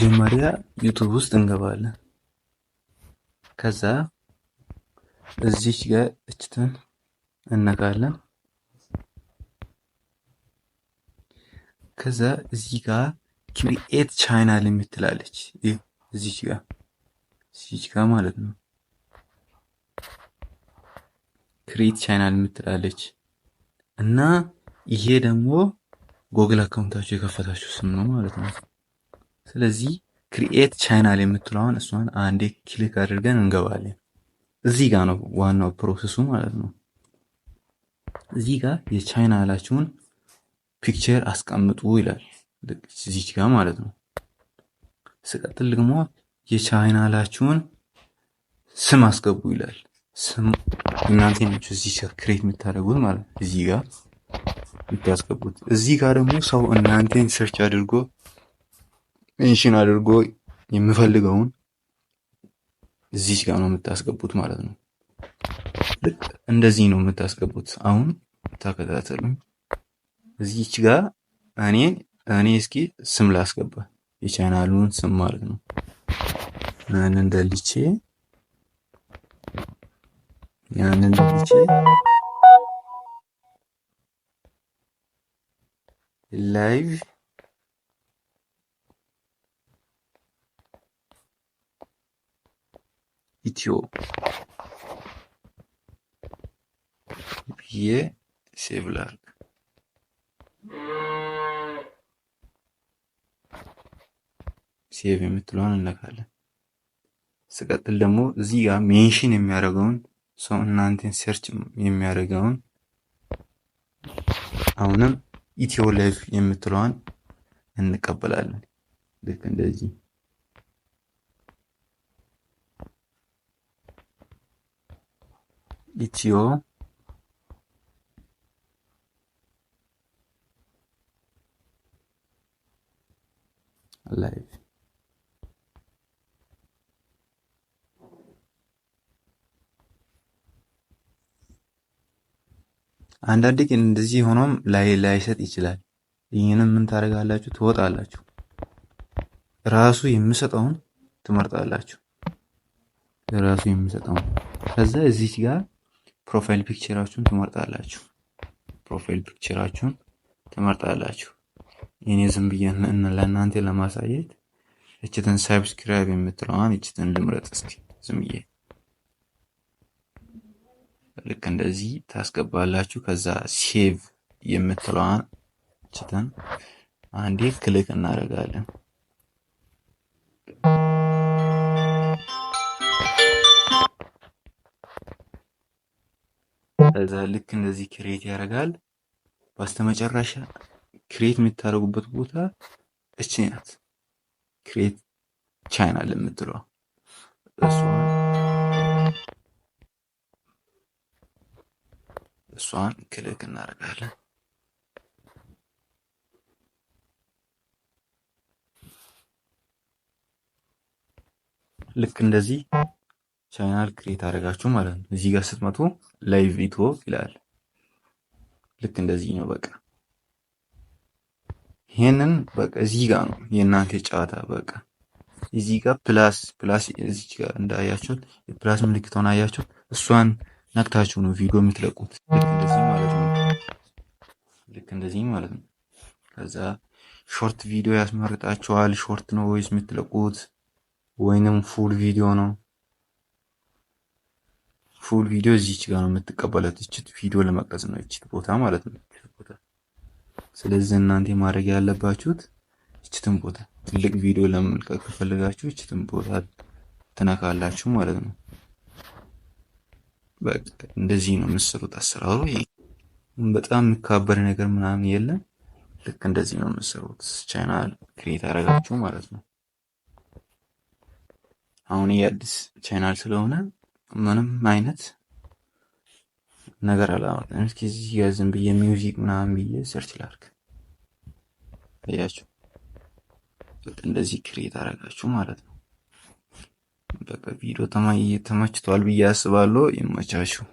መጀመሪያ ዩቲዩብ ውስጥ እንገባለን። ከዛ እዚች ጋር እችትን እነካለን። ከዛ እዚህ ጋር ክሪኤት ቻናል የምትላለች እዚች ጋር ማለት ነው። ክሪኤት ቻናል የምትላለች እና ይሄ ደግሞ ጎግል አካውንታችሁ የከፈታችሁ ስም ነው ማለት ነው። ስለዚህ ክሪኤት ቻናል የምትለውን እሷን አንዴ ክሊክ አድርገን እንገባለን። እዚህ ጋር ነው ዋናው ፕሮሰሱ ማለት ነው። እዚህ ጋር የቻናላችሁን ፒክቸር አስቀምጡ ይላል እዚች ጋር ማለት ነው። ስቀጥል ደግሞ የቻናላችሁን ስም አስገቡ ይላል። ስም እናንተ ናችሁ እዚህ ጋር ክሬት የምታደርጉት ማለት ነው። እዚህ ጋር የምታስገቡት። እዚህ ጋር ደግሞ ሰው እናንተን ሰርች አድርጎ ሜንሽን አድርጎ የሚፈልገውን እዚች ጋር ነው የምታስገቡት ማለት ነው። ልክ እንደዚህ ነው የምታስገቡት። አሁን ተከታተሉኝ። እዚች ጋር እኔ እስኪ ስም ላስገባ፣ የቻናሉን ስም ማለት ነው። ያንን ደልቼ ላይቭ ኢትዮ ብዬ ሴቭ ላድርግ። ሴቭ የምትለውን እንነካለን። ስቀጥል ደግሞ እዚህ ጋር ሜንሽን የሚያደርገውን ሰው እናንተን ሰርች የሚያደርገውን አሁንም ኢትዮ ላይቭ የምትለውን እንቀበላለን። ልክ እንደዚህ ኢትዮ ላይቭ አንዳንዴ ግን እንደዚህ ሆኖም ላይሰጥ ይችላል። ይህንን ምን ታደርጋላችሁ? ትወጣላችሁ። ራሱ የሚሰጠውን ትመርጣላችሁ። ራሱ የሚሰጠውን ከዛ እዚች ጋር ፕሮፋይል ፒክቸራችሁን ትመርጣላችሁ። እኔ ዝም ብዬ ለእናንተ ለማሳየት እችትን ሰብስክራይብ የምትለዋን እችትን ልምረጥ እስኪ ዝም ብዬ። ልክ እንደዚህ ታስገባላችሁ። ከዛ ሴቭ የምትለዋን እችትን አንዴ ክሊክ እናደርጋለን። ከዛ ልክ እንደዚህ ክሬት ያደርጋል። በስተመጨረሻ ክሬት የምታደርጉበት ቦታ እቺ ናት። ክሬት ቻናል የምትለው እሷን ክሊክ እናደርጋለን። ልክ እንደዚህ ቻናል ክሬት አደረጋችሁ ማለት ነው። እዚህ ጋር ስትመጡ ላይቭ ኢትዮ ይላል። ልክ እንደዚህ ነው። በቃ ይሄንን በቃ እዚህ ጋር ነው የእናንተ ጨዋታ። በቃ እዚህ ጋር ፕላስ እዚህ ጋር እንዳያችሁት የፕላስ ምልክቷን አያችሁት? እሷን ነክታችሁ ነው ቪዲዮ የምትለቁት። ልክ እንደዚህ ማለት ነው። ከዛ ሾርት ቪዲዮ ያስመርጣችኋል። ሾርት ነው ወይስ የምትለቁት ወይንም ፉል ቪዲዮ ነው? ፉል ቪዲዮ እዚች ጋር ነው የምትቀበሉት። እቺት ቪዲዮ ለመቅረጽ ነው እቺት ቦታ ማለት ነው። ስለዚህ እናንተ ማድረግ ያለባችሁት እቺትን ቦታ ትልቅ ቪዲዮ ለመልቀቅ ከፈለጋችሁ እቺትን ቦታ ትነካላችሁ ማለት ነው። በቃ እንደዚህ ነው የምትሰሩት። አሰራሩ በጣም የሚካበር ነገር ምናምን የለም። ልክ እንደዚህ ነው የምትሰሩት። ቻናል ክሬት አደረጋችሁ ማለት ነው። አሁን የአዲስ ቻናል ስለሆነ ምንም አይነት ነገር አላወጣም። እስኪ እዚህ ጋር ዝም ብዬ ሚውዚክ ምናምን ብዬ ሰርች ላድርግ። አያችሁ፣ እንደዚህ ክሬት አደረጋችሁ ማለት ነው። በቃ ቪዲዮ ተመችቷል ብዬ አስባለሁ። ይመቻችሁ።